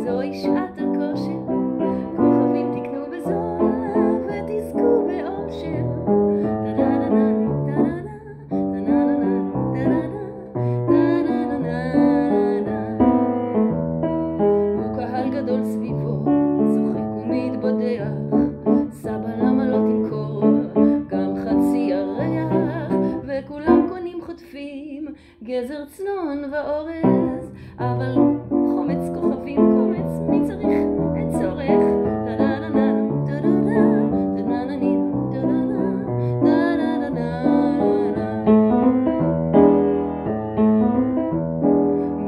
זוהי שעת הכושר, כוכבים תקנו בזול ותזכו באושר. הוא קהל גדול סביבו, צוחק ומתבדח, סבא למה לא תמכור גם חצי ירח, וכולם קונים חוטפים גזר צנון ואורז, אבל חומץ כוכבים קומץ מי צריך, אין צורך.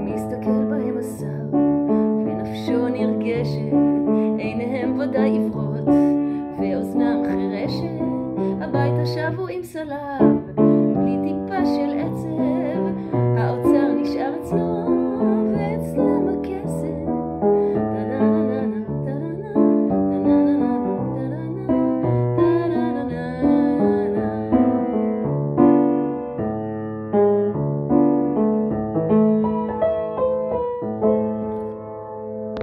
מסתכל בהם השר ונפשו נרגשת, עיניהם ודאי עברות ואוזנם חירשת, הביתה שבו עם סלב בלי טיפה של עצב.